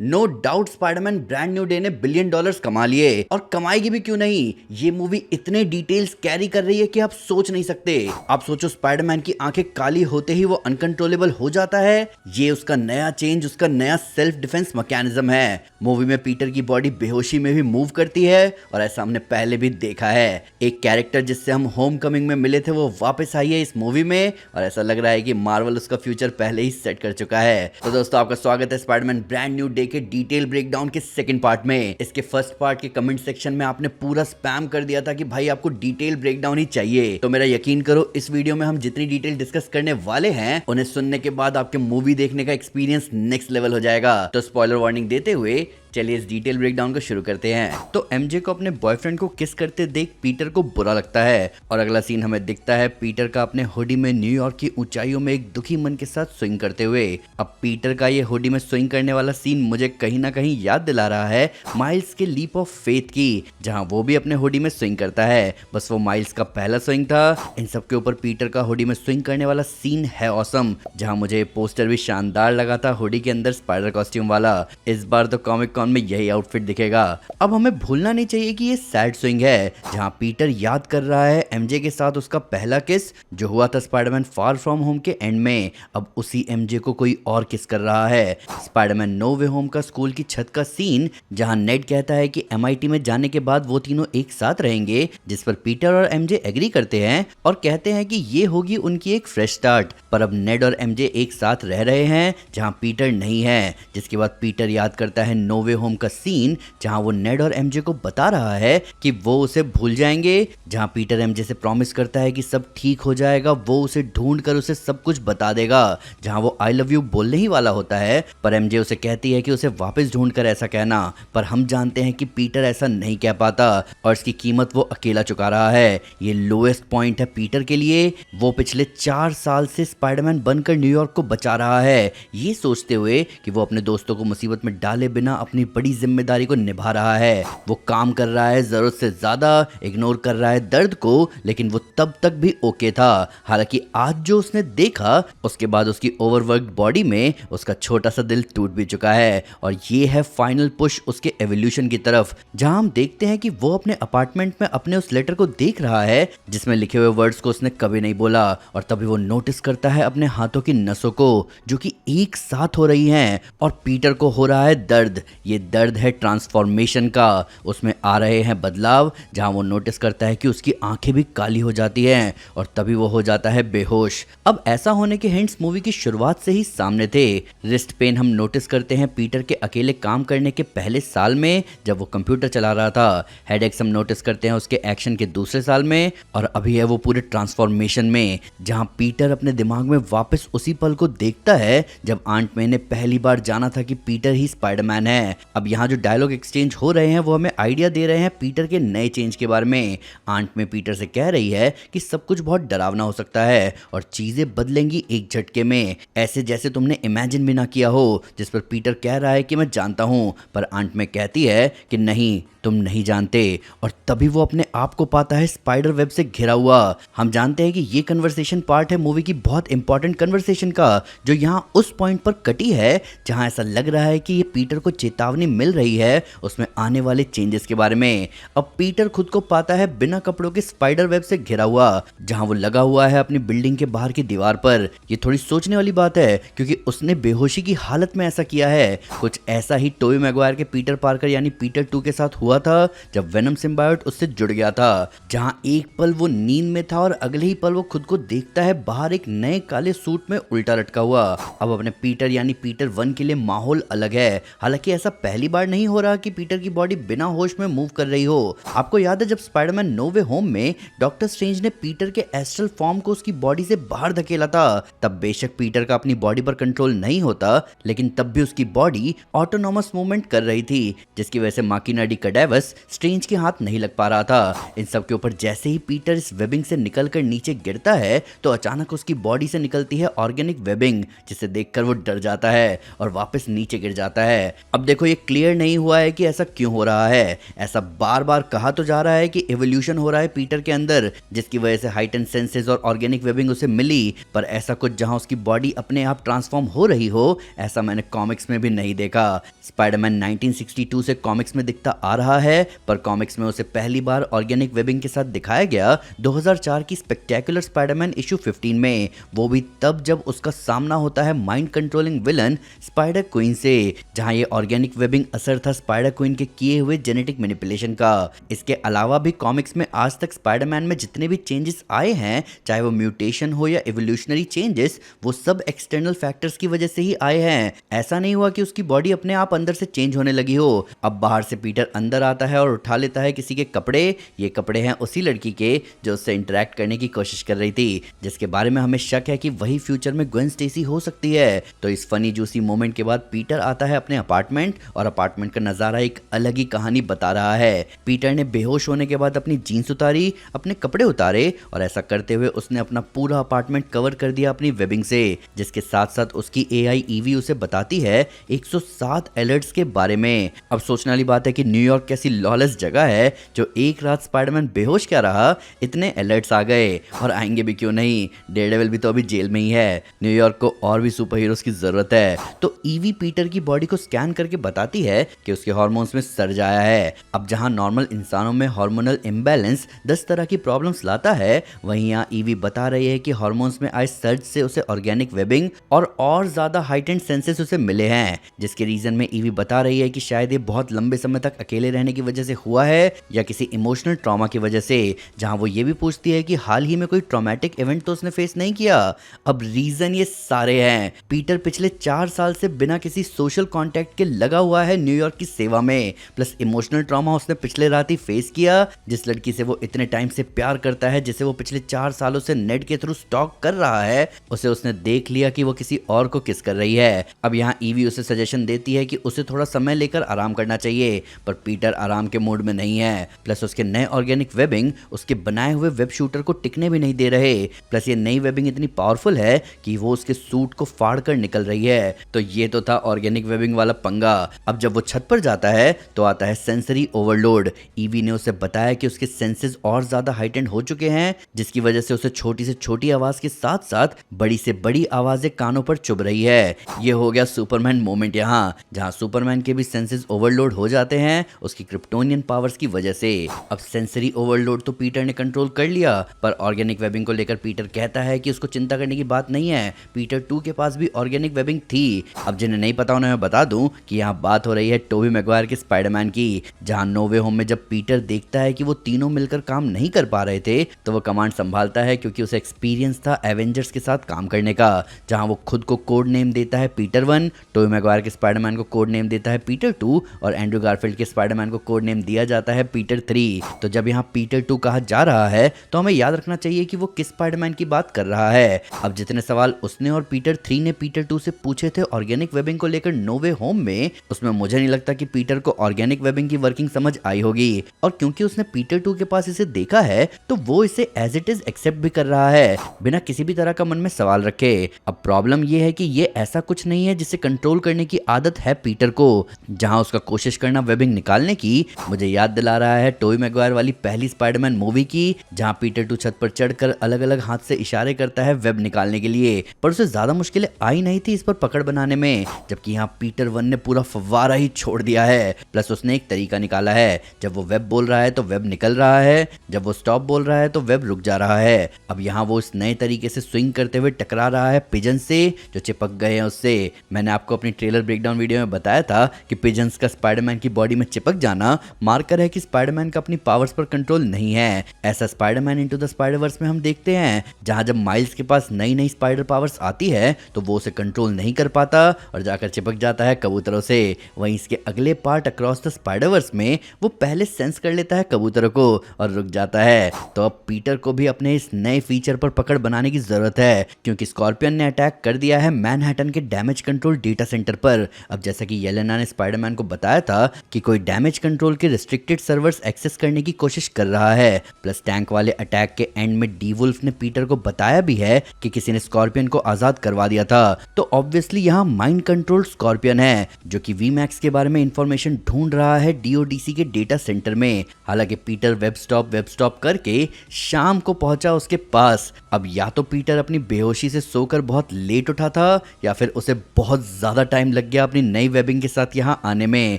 No doubt Spiderman brand new day ने billion dollars कमा लिए और कमाएगी भी क्यों नहीं। ये मूवी इतने डिटेल्स कैरी कर रही है कि आप सोच नहीं सकते। आप सोचो स्पाइडरमैन की आंखें काली होते ही वो अनकंट्रोलेबल हो जाता है। ये उसका नया चेंज, उसका नया सेल्फ डिफेंस मैकेनिज्म है। मूवी में पीटर की बॉडी बेहोशी में भी मूव करती है और ऐसा हमने पहले भी देखा है। एक कैरेक्टर जिससे हम होम कमिंग में मिले थे वो वापस आई है इस मूवी में और ऐसा लग रहा है कि मार्वल उसका फ्यूचर पहले ही सेट कर चुका है। तो दोस्तों आपका स्वागत है स्पाइडरमैन ब्रांड न्यू डे के डिटेल ब्रेकडाउन के सेकंड पार्ट में। इसके फर्स्ट पार्ट के कमेंट सेक्शन में आपने पूरा स्पैम कर दिया था कि भाई आपको डिटेल ब्रेकडाउन ही चाहिए। तो मेरा यकीन करो इस वीडियो में हम जितनी डिटेल डिस्कस करने वाले हैं उन्हें सुनने के बाद आपके मूवी देखने का एक्सपीरियंस नेक्स्ट लेवल हो जाएगा। तो स्पॉइलर वार्निंग देते हुए चलिए इस डिटेल ब्रेकडाउन को शुरू करते हैं। तो एमजे को अपने बॉयफ्रेंड को किस करते देख पीटर को बुरा लगता है और अगला सीन हमें दिखता है पीटर का अपने हुडी में न्यूयॉर्क की ऊंचाइयों में एक दुखी मन के साथ स्विंग करते हुए। अब पीटर का ये हुडी में स्विंग करने वाला सीन मुझे कहीं ना कहीं याद दिला रहा है माइल्स के लीप ऑफ फेथ की, जहां वो भी अपने हुडी में स्विंग करता है। बस वो माइल्स का पहला स्विंग था। इन सब के ऊपर पीटर का हुडी में स्विंग करने वाला सीन है ऑसम, जहां मुझे पोस्टर भी शानदार लगा था हुडी के अंदर स्पाइडर कॉस्ट्यूम वाला। इस बार तो कॉमिक कॉन में यही आउटफिट दिखेगा। अब हमें भूलना नहीं चाहिए कि ये सैड स्विंग है जहां पीटर याद कर रहा है एमजे के साथ उसका पहला किस जो हुआ था स्पाइडरमैन फार फ्रॉम होम के एंड में। अब उसी एमजे को कोई और किस कर रहा है। स्पाइडरमैन नो वे होम का स्कूल की छत का सीन जहां नेड कहता है कि एमआईटी में जाने के बाद वो तीनों एक साथ रहेंगे, जिस पर पीटर और एमजे एग्री करते हैं और कहते हैं कि ये होगी उनकी एक फ्रेश स्टार्ट। पर अब नेड और एमजे एक साथ रह रहे हैं जहां पीटर नहीं है, जिसके बाद पीटर याद करता है नो वे होम का सीन जहां वो नेड और एमजे को बता रहा है कि वो उसे भूल जाएंगे, जहां पीटर एमजे से प्रॉमिस करता है कि सब ठीक हो जाएगा, वो उसे ढूंढ कर उसे सब कुछ बता देगा, जहां वो आई लव यू बोलने ही वाला होता है। पर एमजे उसे कहती है कि उसे वापस ढूंढ कर ऐसा कहना, पर हम जानते हैं कि पीटर ऐसा नहीं कह पाता और इसकी कीमत वो अकेला चुका रहा है। ये लोएस्ट पॉइंट है पीटर के लिए। वो पिछले 4 साल से स्पाइडरमैन बनकर न्यूयॉर्क को बचा रहा है, ये सोचते हुए कि वो अपने दोस्तों को मुसीबत में डाले बिना अपनी बड़ी जिम्मेदारी को निभा रहा है। वो काम कर रहा है जरूरत से ज्यादा, इग्नोर कर रहा है दर्द को, लेकिन वो तब तक भी ओके था। हालांकि आज जो उसने देखा उसके बाद उसकी ओवरवर्क्ड बॉडी में उसका छोटा सा दिल टूट भी चुका है और ये है फाइनल पुश उसके एवोल्यूशन की तरफ, जहां हम देखते हैं कि वो अपने अपार्टमेंट में अपने उस लेटर को देख रहा है जिसमें लिखे हुए वर्ड्स को उसने कभी नहीं बोला। और तभी वो नोटिस करता है अपने हाथों की नसों को जो कि एक साथ हो रही हैं और पीटर को हो रहा है दर्द। ये दर्द है ट्रांसफॉर्मेशन का। उसमें आ रहे हैं बदलाव, जहां वो नोटिस करता है कि उसकी आंखें भी काली हो जाती हैं और तभी वो हो जाता है बेहोश। अब ऐसा होने के हिंट्स मूवी की शुरुआत से ही सामने थे। रिस्ट पेन हम नोटिस करते हैं पीटर के अकेले काम करने के पहले साल में जब वो कंप्यूटर चला रहा था। हेडेक्स हम नोटिस करते हैं उसके एक्शन के दूसरे साल में और अभी है वो पूरे ट्रांसफॉर्मेशन में, जहां पीटर अपने दिमाग में वापस उसी पल को देखता है जब आंट मे ने पहली बार जाना था कि पीटर ही स्पाइडरमैन है। अब यहाँ जो डायलॉग एक्सचेंज हो रहे हैं वो हमें आइडिया दे रहे हैं पीटर के नए चेंज के बारे में। आंट में पीटर से कह रही है कि सब कुछ बहुत डरावना हो सकता है और चीजें बदलेंगी एक झटके में, ऐसे जैसे तुमने इमेजिन भी ना किया हो। जिस पर पीटर कह रहा है कि मैं जानता हूं, पर आंट में कहती है कि नहीं तुम नहीं जानते। और तभी वो अपने आप को पाता है स्पाइडर वेब से घिरा हुआ। हम जानते हैं कि ये कन्वर्सेशन पार्ट है मूवी की बहुत इंपॉर्टेंट कन्वर्सेशन का, जो यहाँ उस पॉइंट पर कटी है जहां ऐसा लग रहा है कि ये पीटर को चेतावनी मिल रही है उसमें आने वाले चेंजेस के बारे में। अब पीटर खुद को पाता है बिना कपड़ों के स्पाइडर वेब से घिरा हुआ, जहां वो लगा हुआ है अपनी बिल्डिंग के बाहर की दीवार पर। ये थोड़ी सोचने वाली बात है क्योंकि उसने बेहोशी की हालत में ऐसा किया है। कुछ ऐसा ही टोबी मैगवायर के पीटर पार्कर यानी पीटर 2 के साथ हुआ था जब वेनम सिम्बायोट उससे जुड़ गया था, जहां एक पल वो नींद में था और अगले ही पल वो खुद को देखता है बाहर एक नए काले सूट में उल्टा लटका हुआ। अब अपने पीटर यानी पीटर 1 के लिए माहौल अलग है। हालांकि ऐसा पहली बार नहीं हो रहा कि पीटर की बॉडी बिना होश में मूव कर रही हो। आपको याद है जब स्पाइडरमैन नो वे होम में डॉक्टर स्ट्रेंज ने पीटर के एस्ट्रल फॉर्म को उसकी बॉडी से बाहर धकेला था, तब बेशक पीटर का अपनी बॉडी पर कंट्रोल नहीं होता, लेकिन तब भी उसकी बॉडी ऑटोनॉमस मूवमेंट कर रही थी, जिसकी वजह से माकिना डी कैडावस स्ट्रेंज के हाथ नहीं लग पा रहा था। इन सब के ऊपर जैसे ही पीटर इस वेबिंग से निकलकर नीचे गिरता है तो अचानक उसकी बॉडी से निकलती है ऑर्गेनिक वेबिंग, जिसे देखकर वो डर जाता है और वापस नीचे गिर जाता है। अब देखो देखो ये क्लियर नहीं हुआ है कि ऐसा क्यों हो रहा है। ऐसा बार बार कहा तो जा रहा है कि एवोल्यूशन हो रहा है पीटर के अंदर, जिसकी वजह से हाइटेंड सेंसेस और ऑर्गेनिक वेबिंग उसे मिली, पर ऐसा कुछ जहां उसकी बॉडी अपने आप ट्रांसफॉर्म हो रही हो, ऐसा मैंने कॉमिक्स में भी नहीं देखा। स्पाइडरमैन 1962 से कॉमिक्स में दिखता आ रहा है, पर कॉमिक्स में उसे पहली बार ऑर्गेनिक वेबिंग के साथ दिखाया गया 2004 की स्पेक्टेकुलर स्पाइडरमैन इशू 15 में, वो भी तब जब उसका सामना होता है mind controlling villain spider queen से, जहां ये ऑर्गेनिक वेबिंग असर था स्पाइडर क्वीन के किए हुए जेनेटिक मैनिपुलेशन का। इसके अलावा भी कॉमिक्स में आज तक स्पाइडरमैन में जितने भी चेंजेस आए हैं, चाहे वो म्यूटेशन हो या एवोल्यूशनरी चेंजेस, वो सब एक्सटर्नल फैक्टर्स की वजह से ही आए हैं। ऐसा नहीं हुआ कि उसकी बॉडी अपने आप अंदर से चेंज होने लगी हो। अब बाहर से पीटर अंदर आता है और उठा लेता है किसी के कपड़े। ये कपड़े हैं उसी लड़की के जो उससे इंटरेक्ट करने की कोशिश कर रही थी, जिसके बारे में हमें शक है कि वही फ्यूचर में ग्वेन स्टेसी हो सकती है। तो इस फनी जूसी मोमेंट के बाद पीटर आता है अपने अपार्टमेंट, और अपार्टमेंट का नजारा एक अलग ही कहानी बता रहा है। पीटर ने बेहोश होने के बाद अपनी जीन्स उतारी, अपने कपड़े उतारे, और ऐसा करते हुए उसने अपना पूरा अपार्टमेंट कवर कर दिया अपनी वेबिंग से, जिसके साथ साथ उसकी एआई ईवी उसे बताती है 107 अलर्ट्स के बारे में। अब सोचने वाली बात है कि न्यूयॉर्क कैसी लॉलेस जगह है जो एक रात स्पाइडरमैन बेहोश क्या रहा, इतने अलर्ट्स आ गए, और आएंगे भी क्यों नहीं, डेयरडेविल भी तो अभी जेल में ही है। न्यूयॉर्क को और भी सुपर हीरोज की जरूरत है। तो ईवी पीटर की बॉडी को स्कैन करके बताती है कि उसके हार्मोन्स में सर्ज आया है। अब जहां नॉर्मल इंसानों में हार्मोनल इम्बैलेंस 10 तरह की प्रॉब्लम्स लाता है, वहीं यहाँ ईवी बता रही है कि हार्मोन्स में आए सर्ज से उसे ऑर्गेनिक वेबिंग और ज्यादा हाइटेंड सेंसेस उसे मिले हैं, जिसके रीजन में ईवी बता रही है कि शायद ये बहुत लंबे समय तक अकेले रहने की वजह से हुआ है या किसी इमोशनल ट्रॉमा की वजह से। जहां वो ये भी पूछती है कि हाल ही में कोई ट्रॉमेटिक इवेंट तो उसने फेस नहीं किया। अब रीजन ये सारे हैं, पीटर पिछले 4 साल से बिना किसी सोशल कांटेक्ट के लगा हुआ है न्यूयॉर्क की सेवा में, प्लस इमोशनल ट्रॉमा उसने पिछले रात ही फेस किया। जिस लड़की से वो इतने टाइम से प्यार करता है, जिसे वो पिछले 4 सालों से नेट के थ्रू स्टॉक कर रहा है, उसे उसने देख लिया कि वो किसी और को किस कर रही है। अब यहाँ ईवी उसे सजेशन देती है कि उसे थोड़ा समय लेकर आराम करना चाहिए, पर पीटर आराम के मूड में नहीं है। प्लस उसके नए ऑर्गेनिक वेबिंग उसके बनाए हुए वेब शूटर को टिकने भी नहीं दे रहे। प्लस ये नई वेबिंग इतनी पावरफुल है कि वो उसके सूट को फाड़ कर निकल रही है। तो ये तो था ऑर्गेनिक वेबिंग वाला पंगा। अब जब वो छत पर जाता है तो आता है सेंसरी ओवरलोड। ईवी ने उसे बताया कि उसके सेंसेस और ज्यादा हाइटेंड हो चुके हैं, जिसकी वजह से उसे छोटी से छोटी आवाज के साथ साथ बड़ी से बड़ी आवाजें कानों पर चुभ रही है। ये हो गया सुपरमैन मोमेंट यहाँ, जहाँ सुपरमैन के भी सेंसेस ओवरलोड हो जाते हैं उसकी क्रिप्टोनियन पावर्स की वजह से। अब सेंसरी ओवरलोड तो पीटर ने कंट्रोल कर लिया, पर ऑर्गेनिक वेबिंग को लेकर पीटर कहता है कि उसको चिंता करने की बात नहीं है, पीटर 2 के पास भी ऑर्गेनिक वेबिंग थी। अब जिन्हें नहीं पता उन्हें मैं बता दूं कि यहाँ बात हो रही है टोबी मैगवायर के स्पाइडरमैन की, जहाँ नो वे होम में जब पीटर देखता है कि वो तीनों मिलकर काम नहीं कर पा रहे थे, तो वो कमांड संभालता है क्योंकि उसे एक्सपीरियंस था एवेंजर्स के साथ काम करने का। जहाँ वो खुद को कोड नेम देता है पीटर 1, टोबी मैगवायर के स्पाइडरमैन को कोड नेम देता है पीटर 2, और एंड्रू गारफील्ड के स्पाइडरमैन को कोड नेम दिया जाता है पीटर 3। तो जब यहाँ पीटर 2 कहा जा रहा है तो हमें याद रखना चाहिए कि वो किस स्पाइडरमैन की बात कर रहा है। अब जितने सवाल उसने और पीटर 3 ने पीटर 2 से पूछे थे ऑर्गेनिक वेबिंग को लेकर नो वे होम में, उसमें मुझे नहीं लगता कि पीटर को ऑर्गेनिक वेबिंग की वर्किंग समझ आई होगी। और क्योंकि उसने पीटर 2 के पास इसे देखा है, तो वो इसे एज इट इज एक्सेप्ट भी कर रहा है बिना किसी भी तरह का मन में सवाल रखे। अब प्रॉब्लम ये है कि ये ऐसा कुछ नहीं है जिसे कंट्रोल करने की आदत है पीटर को। जहां उसका कोशिश करना वेबिंग निकालने की मुझे याद दिला रहा है टोबी मैगवायर वाली पहली स्पाइडरमैन मूवी की, जहां पीटर 2 छत पर चढ़कर अलग अलग हाथ से इशारे करता है वेब निकालने के लिए, पर उसे ज्यादा मुश्किलें आई नहीं थी इस पर पकड़ बनाने में। जबकि यहाँ पीटर 1 ने पूरा फव्वारा ही छोड़ दिया है। प्लस उसने एक तरीका निकाला है, जब वो वेब बोल रहा है तो वेब निकल रहा है, जब वो स्टॉप बोल रहा है तो वेब रुक जा रहा है। अब यहाँ वो इस नए तरीके से स्विंग करते हुए टकरा रहा है पिजन से जो चिपक गए हैं उससे। मैंने आपको अपनी ट्रेलर ब्रेकडाउन वीडियो में बताया था कि पिजन्स का स्पाइडरमैन की बॉडी में चिपक जाना मार्कर है कि स्पाइडरमैन का अपनी पावर्स पर कंट्रोल नहीं है। ऐसा स्पाइडरमैन इनटू द स्पाइडरवर्स में हम देखते हैं, जहां जब माइल्स के पास नई नई स्पाइडर पावर्स आती है तो वो उसे कंट्रोल नहीं कर पाता और जाकर चिपक जाता है कबूतरों से। वहीं इसके अगले पार्ट अक्रॉस द स्पाइडरवर्स में वो पहले सेंस कर लेता है कबूतरों को और रुक जाता है। तो अब पीटर को भी अपने इस नए फीचर पर पकड़ बनाने की जरूरत है, क्योंकि स्कॉर्पियन ने अटैक कर दिया है मैनहट्टन के डैमेज कंट्रोल डेटा सेंटर पर। अब जैसा कि येलेना ने स्पाइडरमैन को बताया था कि कोई डैमेज कंट्रोल के रिस्ट्रिक्टेड सर्वर्स एक्सेस करने की कोशिश कर रहा है। प्लस टैंक वाले अटैक के एंड में डी वुल्फ ने पीटर को बताया भी है कि किसी ने स्कॉर्पियन को आजाद करवा दिया था। तो ऑब्वियसली यहाँ माइंड कंट्रोल स्कॉर्पियन है, जो कि वीमैक्स के बारे में इंफॉर्मेशन ढूंढ रहा है डीओडीसी के डेटा सेंटर में। हालांकि पीटर वेब स्टॉप करके शाम को पहुंचा उसके पास। अब या तो पीटर अपनी बेहोशी से सोकर बहुत लेट उठा था या फिर उसे बहुत ज्यादा टाइम लग गया अपनी नई वेबिंग के साथ यहाँ आने में।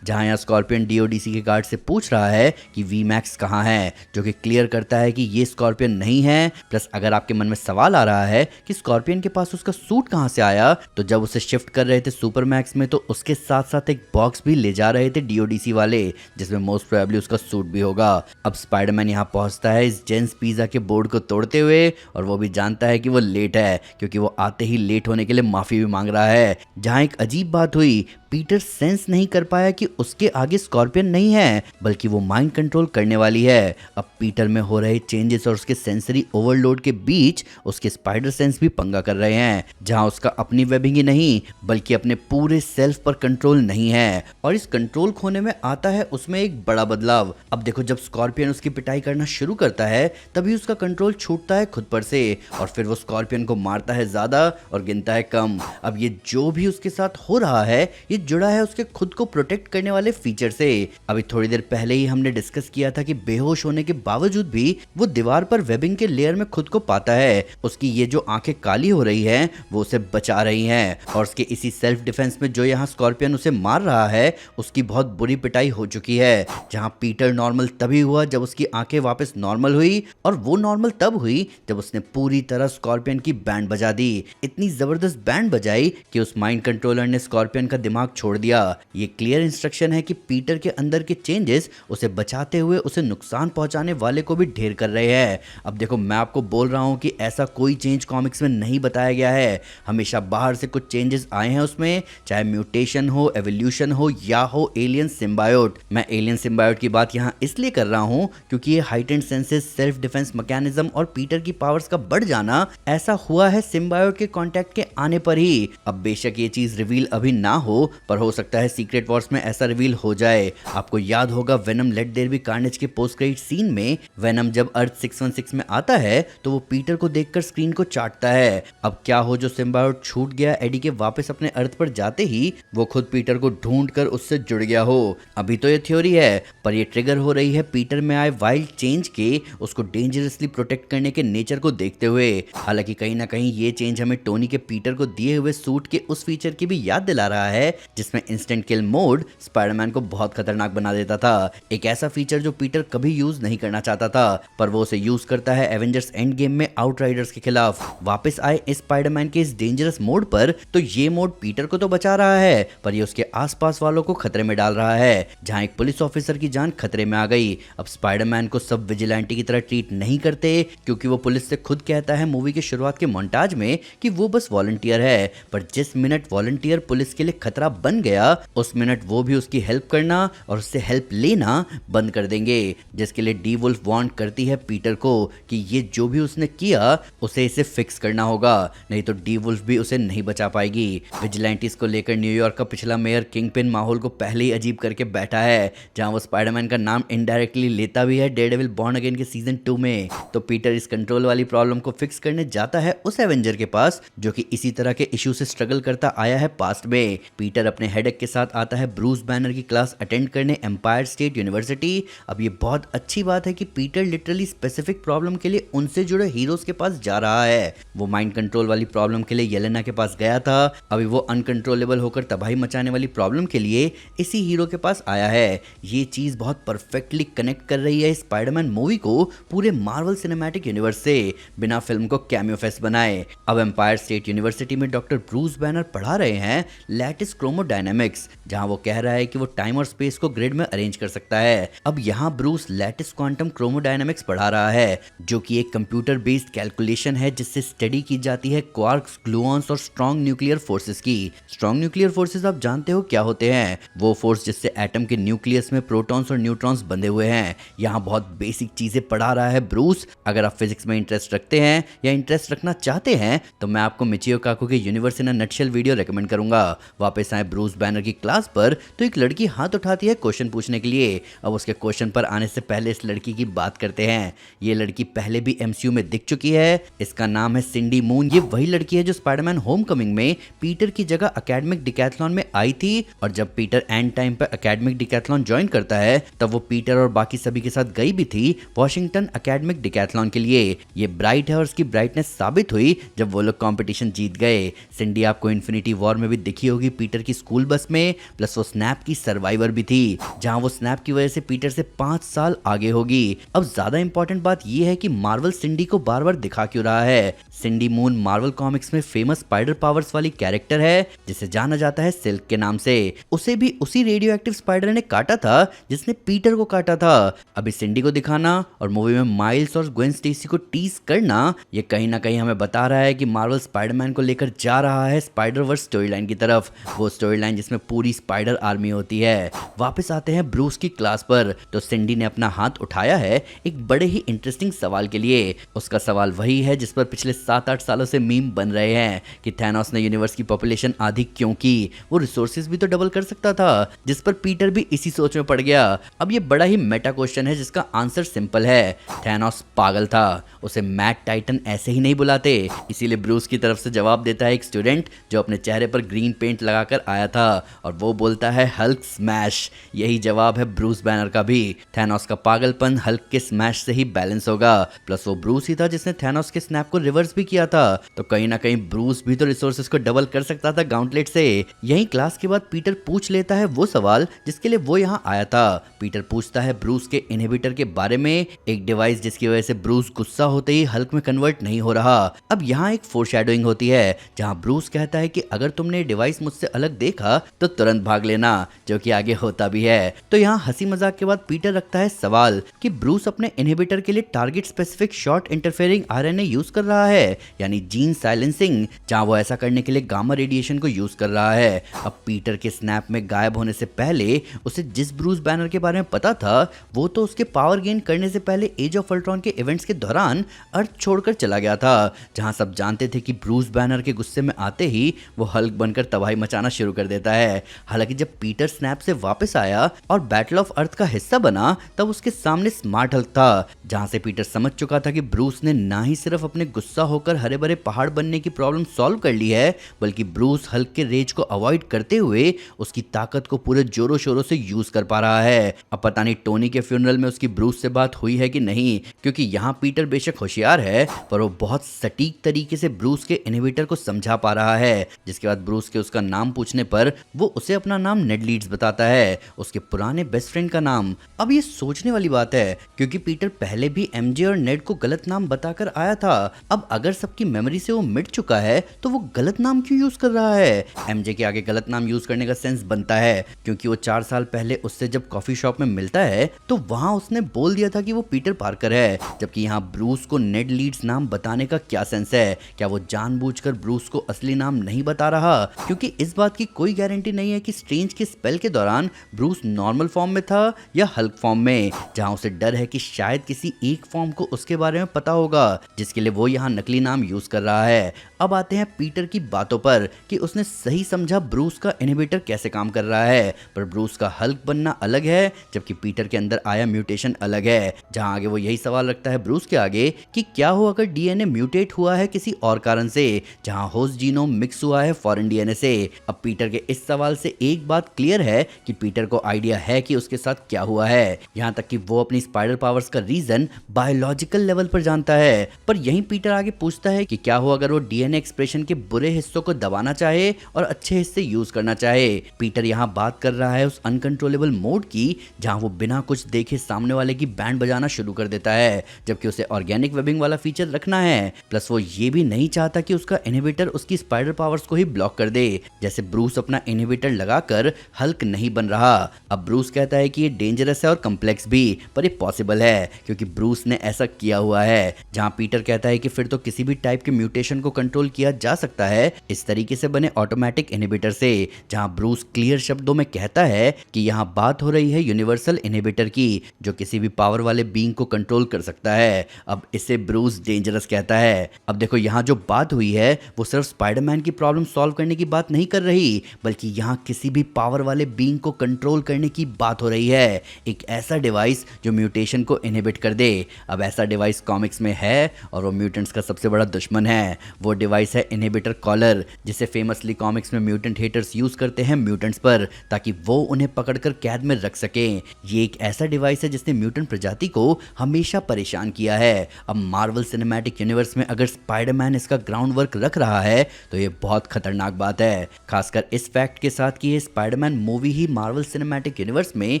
जहां यहाँ स्कॉर्पियन डीओडीसी के गार्ड से पूछ रहा है कि वीमैक्स कहाँ है, जो कि क्लियर करता है कि ये स्कॉर्पियन नहीं है। प्लस अगर आपके मन में सवाल आ रहा है कि स्कॉर्पियन के पास उसका सूट कहाँ से आया, तो जब उसे शिफ्ट कर रहे थे सुपरमैक्स में तो उसके साथ साथ एक बॉक्स भी ले जा रहे थे डीओडीसी वाले, जिसमें मोस्ट प्रोबेबली उसका सूट भी होगा। अब स्पाइडरमैन यहाँ पहुंचता है इस जेंस पिज्जा के बोर्ड को तोड़ते हुए, और वो भी जानता है कि वो लेट है क्योंकि वो आते ही लेट होने के लिए माफी भी मांग रहा है। जहां एक अजीब बात हुई, पीटर सेंस नहीं कर पाया कि उसके आगे स्कॉर्पियन नहीं है बल्कि वो माइंड कंट्रोल करने वाली है। अब पीटर में हो रहे चेंजेस और उसके सेंसरी ओवरलोड के बीच उसके स्पाइडर सेंस भी पंगा कर रहे हैं, जहां उसका अपनी वेबिंग ही नहीं बल्कि अपने पूरे सेल्फ पर कंट्रोल नहीं है। और इस कंट्रोल खोने में आता है उसमें एक बड़ा बदलाव। अब देखो, जब स्कॉर्पियन उसकी पिटाई करना शुरू करता है तभी उसका कंट्रोल छूटता है खुद पर से, और फिर वो स्कॉर्पियन को मारता है ज्यादा और गिनता है कम। अब ये जो भी उसके साथ हो रहा है ये जुड़ा है उसके खुद को प्रोटेक्ट करने वाले फीचर से। अभी थोड़ी देर पहले ही हमने डिस्कस किया था कि बेहोश होने के बावजूद भी वो दीवार पर वेबिंग के लेयर में खुद को पाता है। उसकी ये जो आंखें काली हो रही हैं वो उसे बचा रही हैं, और उसके इसी सेल्फ डिफेंस में जो यहाँ स्कॉर्पियन उसे मार रहा है उसकी बहुत बुरी पिटाई हो चुकी है। जहाँ पीटर नॉर्मल तभी हुआ जब उसकी आंखें वापस नॉर्मल हुई, और वो नॉर्मल तब हुई जब उसने पूरी तरह स्कॉर्पियन की बैंड बजा दी। इतनी जबरदस्त बैंड बजाई कि उस माइंड कंट्रोलर ने स्कॉर्पियन का दिमाग छोड़ दिया। ये क्लियर इंस्ट्रक्शन है कि पीटर के अंदर के चेंजेस उसे बचाते हुए उसे नुकसान पहुंचाने वाले को भी ढेर कर रहे हैं। अब देखो, मैं आपको बोल रहा हूं कि ऐसा कोई चेंज कॉमिक्स में नहीं बताया गया है। हमेशा बाहर से कुछ चेंजेस आए हैं उसमें, चाहे म्यूटेशन हो, एवोल्यूशन हो या हो एलियन सिम्बायोट। मैं एलियन सिम्बायोट की बात यहाँ इसलिए कर रहा हूँ क्योंकि ये heightened senses, self defence mechanism और पीटर की पावर्स का बढ़ जाना ऐसा हुआ है सिम्बायोट के कांटेक्ट के आने पर ही। अब बेशक ये चीज रिवील अभी ना हो, पर हो सकता है सीक्रेट वॉर्स में ऐसा रिवील हो जाए। आपको याद होगा Venom let there be Carnage के पोस्ट क्रेडिट सीन में वेनम जब अर्थ 616 में आता है तो वो पीटर को देखकर स्क्रीन को चाटता है। अब क्या हो जो सिम्बायोट छूट गया एडी के वापस अपने अर्थ पर जाते ही वो खुद पीटर को ढूंढ कर उससे जुड़ गया हो। अभी तो ये थ्योरी है, पर ये ट्रिगर हो रही है पीटर में आए वाइल्ड चेंज के उसको डेंजरसली प्रोटेक्ट करने के नेचर को देखते हुए। हालांकि कहीं ना कहीं ये चेंज हमें टोनी के पीटर को दिए हुए सूट के उस फीचर की भी याद दिला रहा है जिसमें इंस्टेंट किल मोड स्पाइडरमैन को बहुत खतरनाक बना देता था। एक ऐसा फीचर जो पीटर कभी यूज नहीं करना चाहता था, पर वो उसे यूज करता है एवेंजर्स एंड गेम में आउटराइडर्स के खिलाफ। वापस आए इस स्पाइडरमैन के इस डेंजरस मोड पर तो ये मोड पीटर को तो बचा रहा है, पर ये उसके आसपास वालों को खतरे में डाल रहा है। जहां एक पुलिस ऑफिसर की जान खतरे में आ गई। अब स्पाइडरमैन को सब विजिलेंटी की तरह ट्रीट नहीं करते क्योंकि वो पुलिस से खुद कहता है मूवी के शुरुआत के मोन्टाज में कि वो बस वॉलंटियर है, पर जिस मिनट वॉलंटियर पुलिस के लिए खतरा बन गया उस मिनट वो भी उसकी हेल्प करना और उससे हेल्प लेना बंद कर देंगे। जिसके लिए डी वुल्फ वार्न करती है पीटर को कि ये जो भी उसने किया उसे इसे फिक्स करना होगा, नहीं तो डी वुल्फ भी उसे नहीं बचा पाएगी। विजिलेंटीज को लेकर न्यूयॉर्क का पिछला मेयर किंगपिन माहौल को पहले ही अजीब करके बैठा है, जहां वो स्पाइडरमैन का नाम इनडायरेक्टली लेता भी है डेयरडेविल बॉर्न अगेन के सीजन 2 में। तो पीटर इस कंट्रोल वाली प्रॉब्लम को फिक्स करने जाता है उस एवेंजर के पास जो कि इसी तरह के इशू से स्ट्रगल करता आया है पास्ट में। पीटर अपने हेडेक के साथ आता है ब्रूस बैनर की क्लास अटेंड करने एम्पायर स्टेट यूनिवर्सिटी। अब ये बहुत अच्छी बात है कि पीटर लिटरली स्पेसिफिक प्रॉब्लम के लिए उनसे जुड़े हीरोज के पास जा रहा है। वो माइंड कंट्रोल वाली प्रॉब्लम के लिए येलेना के पास गया था, अभी वो अनकंट्रोलेबल होकर तबाही मचाने वाली प्रॉब्लम के लिए इसी हीरो के पास आया है। ये चीज बहुत परफेक्टली कनेक्ट कर रही है स्पाइडरमैन मूवी को पूरे मार्वल सिनेमैटिक यूनिवर्स से, बिना फिल्म को कैमियो फेस्ट बनाए। अब एम्पायर स्टेट यूनिवर्सिटी में डॉक्टर ब्रूस बैनर पढ़ा रहे हैं लैटिस क्रोमोडायनामिक्स, जहां वो कह रहा है कि वो टाइम और स्पेस को ग्रिड में अरेंज कर सकता है। अब यहाँ ब्रूस लैटिस क्वांटम क्रोमोडायनामिक्स पढ़ा रहा है जो कि एक कंप्यूटर बेस्ड कैलकुलेशन है जिससे स्टडी की जाती है क्वार्क्स, ग्लूऑन्स और स्ट्रॉन्ग न्यूक्लियर फोर्सेस की। स्ट्रॉन्ग न्यूक्लियर फोर्सेस आप जानते हो क्या होते हैं? वो फोर्स जिससे एटम के न्यूक्लियस में प्रोटॉन्स और न्यूट्रॉन्स बंधे हुए हैं। यहाँ बहुत बेसिक चीजें पढ़ा रहा है ब्रूस। अगर आप फिजिक्स में इंटरेस्ट रखते हैं या इंटरेस्ट रखना चाहते हैं तो मैं आपको मिचियो काकू के universe in a nutshell video recommend करूंगा। वापस है ब्रूस बैनर की क्लास पर तो एक लड़की हाथ उठाती है क्वेश्चन पूछने के लिए। अब उसके क्वेश्चन पर आने से पहले इस लड़की की बात करते हैं। ये लड़की पहले भी एमसीयू में दिख चुकी है। इसका नाम है सिंडी मून। ये वही लड़की है जो स्पाइडरमैन होमकमिंग में पीटर की जगह एकेडमिक डिकैथलॉन में आई थी, और जब पीटर एंड टाइम पर एकेडमिक डिकैथलॉन ज्वाइन करता है तब वो पीटर और बाकी सभी के साथ गई भी थी वॉशिंगटन एकेडमिक डिकैथलॉन के लिए। ये ब्राइट है और उसकी ब्राइटनेस साबित हुई जब वो लोग कंपटीशन जीत गए। सिंडी आपको इन्फिनिटी वॉर में भी दिखी होगी पीटर की स्कूल बस में, प्लस वो स्नैप की सर्वाइवर भी थी, जहां वो स्नैप की वजह से पीटर से 5 साल आगे होगी। अब ज्यादा इंपॉर्टेंट बात यह है कि मार्वल सिंडी को बार बार दिखा क्यों रहा है। सिंडी मून मार्वल कॉमिक्स में फेमस स्पाइडर पावर्स वाली कैरेक्टर है जिसे जाना जाता है सिल्क के नाम से। उसे भी उसी रेडियो एक्टिव स्पाइडर ने काटा था जिसने पीटर को काटा था। अभी सिंडी को दिखाना और मूवी में माइल्स और ग्वेन स्टेसी को टीज करना ये कहीं ना कहीं हमें बता रहा है कि मार्वल स्पाइडरमैन को लेकर जा रहा है स्पाइडर वर्स स्टोरी लाइन की तरफ, वो स्टोरी लाइन जिसमें पूरी स्पाइडर आर्मी होती है। वापस आते हैं ब्रूस की क्लास पर तो सिंडी ने अपना हाथ उठाया है एक बड़े ही इंटरेस्टिंग सवाल के लिए। उसका सवाल वही है जिस पर पिछले 7-8 सालों से मीम बन रहे हैं कि थैनोस ने यूनिवर्स की पॉपुलेशन आधी क्यों की, वो रिसोर्सेज भी तो डबल कर सकता था, जिस पर पीटर भी इसी सोच में पड़ गया। अब ये बड़ा ही मेटा क्वेश्चन है जिसका आंसर सिंपल है, थैनोस पागल था, उसे मैड टाइटन ऐसे ही नहीं बुलाते। इसीलिए ब्रूस की तरफ से जवाब देता है एक स्टूडेंट जो अपने चेहरे पर ग्रीन पेंट लगाकर आया था, और वो बोलता है हल्क स्मैश। यही जवाब है ब्रूस बैनर का भी। थैनोस का पागलपन हल्क के स्मैश से ही बैलेंस होगा, प्लस वो ब्रूस ही था जिसने थैनोस के स्नैप को रिवर्स भी किया था, तो कहीं ना कहीं ब्रूस भी तो रिसोर्सेज को डबल कर सकता था गाउंटलेट से। यही क्लास के बाद पीटर पूछ लेता है वो सवाल जिसके लिए वो यहाँ आया था। पीटर पूछता है ब्रूस के इनहिबिटर के बारे में, एक डिवाइस जिसकी वजह से ब्रूस गुस्सा होते ही हल्क में कन्वर्ट नहीं हो रहा। अब यहाँ एक फोरशैडोइंग होती है जहाँ ब्रूस कहता है कि अगर तुमने डिवाइस मुझसे अलग देखा तो तुरंत भाग लेना, जो कि आगे होता भी है। तो यहाँ हंसी मजाक के बाद पीटर रखता है सवाल कि ब्रूस अपने इनहिबिटर के लिए target specific short interfering RNA use कर रहा है, यानी जीन साइलेंसिंग, जहाँ वो ऐसा करने के लिए गामा रेडिएशन को यूज कर रहा है। अब पीटर के स्नैप में गायब होने से पहले उसे जिस ब्रूस बैनर के बारे में पता था वो तो उसके पावर गेन करने से पहले एज ऑफ अल्ट्रॉन के इवेंट्स के दौरान अर्थ छोड़कर चला गया था, जहां सब जानते थे कि ब्रूस बैनर के गुस्से में आते ही वो हल्क बनकर तबाही मचाना शुरू कर देता है। हालांकि जब पीटर स्नैप से वापस आया और बैटल ऑफ अर्थ का हिस्सा बना तब उसके सामने स्मार्ट हल्क था, जहां से पीटर समझ चुका था कि ब्रूस ने ना ही सिर्फ अपने गुस्सा होकर हरे भरे पहाड़ बनने की प्रॉब्लम सॉल्व कर ली है, बल्कि ब्रूस हल्क के रेज को अवॉइड करते हुए उसकी ताकत को पूरे जोरों शोरों से यूज कर पा रहा है। अब पता नहीं टोनी के फ्यूनरल में उसकी ब्रूस से बात हुई है कि नहीं, क्योंकि यहाँ पीटर बेशक होशियार है पर वो बहुत सटीक तरीके से ब्रूस के इनहिबिटर को समझा पा रहा है। जिसके बाद ब्रूस के उसका नाम पूछने पर वो उसे अपना नाम नेड लीड्स बताता है, उसके पुराने बेस्ट फ्रेंड का नाम। अब ये सोचने वाली बात है क्योंकि पीटर पहले भी एमजे और नेड को गलत नाम बताकर आया था। अब अगर सबकी मेमोरी से वो मिट चुका है तो वो गलत नाम क्यों यूज कर रहा है। एमजे के आगे गलत नाम यूज करने का सेंस बनता है क्योंकि वो 4 साल पहले उससे जब कॉफी शॉप में मिलता है तो वहां उसने बोल दिया था कि वो पीटर पार्कर है, जबकि यहाँ ब्रूस को नेड लीड्स नाम बताने का क्या सेंस है। क्या वो जानबूझकर ब्रूस को असली नाम नहीं बता रहा, क्योंकि इस बात की कोई गारंटी नहीं है कि स्ट्रेंज के स्पेल के दौरान ब्रूस नॉर्मल फॉर्म में था या हल्क फॉर्म में, जहां उसे डर है कि शायद किसी एक फॉर्म को उसके बारे में पता होगा जिसके लिए वो यहाँ नकली नाम यूज कर रहा है। अब आते हैं पीटर की बातों पर कि उसने सही समझा ब्रूस का इनहिबिटर कैसे काम कर रहा है, पर ब्रूस का हल्क बनना अलग है जबकि पीटर के अंदर आया म्यूटेशन अलग है। जहां आगे वो यही सवाल रखता है ब्रूस के आगे कि क्या हो अगर डीएनए म्यूटेट हुआ है किसी और कारण से, जहां होस्ट जीनोम मिक्स हुआ है फॉरेन डीएनए से। अब पीटर के इस सवाल से एक बात क्लियर है कि पीटर को आइडिया है कि उसके साथ क्या हुआ है, यहाँ तक कि वो अपनी स्पाइडर पावर्स का रीजन बायोलॉजिकल लेवल पर जानता है। पर यही पीटर आगे पूछता है कि क्या हो अगर वो डीएनए एक्सप्रेशन के बुरे हिस्सों को दबाना चाहे और अच्छे हिस्से यूज करना चाहे। पीटर यहाँ बात कर रहा है उस अनकंट्रोलेबल मोड की जहां वो बिना कुछ देखे सामने वाले की बैंड बजाना शुरू कर देता है, जबकि उसे ऑर्गेनिक वेबिंग वाला फीचर रखना है। प्लस वो ये भी नहीं चाहता कि उसका इनहिबिटर उसकी स्पाइडर पावर्स को ही ब्लॉक कर दे, जैसे ब्रूस अपना इनहिबिटर लगाकर हल्क नहीं बन रहा। अब ब्रूस कहता है कि ये डेंजरस है और कम्प्लेक्स भी, पर ये पॉसिबल है क्योंकि ब्रूस ने ऐसा किया हुआ है। जहां पीटर कहता है कि फिर तो किसी भी टाइप के म्यूटेशन को कंट्रोल किया जा सकता है इस तरीके से बने ऑटोमेटिक इनहिबिटर से, जहां ब्रूस क्लियर शब्दों में कहता है कि यहाँ बात हो रही है यूनिवर्सल इनहिबिटर की जो किसी भी पावर वाले बीइंग को कंट्रोल कर सकता है। अब इसे ब्रूस डेंजरस कहता है। अब देखो यहाँ जो बात हुई है वो सिर्फ स्पाइडरमैन की प्रॉब्लम सॉल्व करने की बात नहीं कर रही, नहीं, बल्कि यहाँ किसी भी पावर वाले बीइंग को कंट्रोल करने की बात हो रही है। एक ऐसा डिवाइस जो म्यूटेशन को इनहिबिट कर दे। अब ऐसा डिवाइस कॉमिक्स में है और वो म्यूटेंट्स का सबसे बड़ा दुश्मन है। वो डिवाइस है इनहिबिटर कॉलर, जिसे फेमसली कॉमिक्स में म्यूटेंट हेटर्स यूज करते हैं म्यूटेंट्स पर, ताकि वो उन्हें पकड़कर कैद में रख सकें। ये एक ऐसा डिवाइस है जिसने म्यूटेंट प्रजाति को हमेशा परेशान किया है। अब मार्वल सिनेमैटिक यूनिवर्स में अगर स्पाइडरमैन इसका ग्राउंड वर्क रख रहा है तो ये बहुत खतरनाक बात है, खासकर इस फैक्ट के साथ कि ये स्पाइडरमैन मूवी ही मार्वल सिनेमैटिक यूनिवर्स में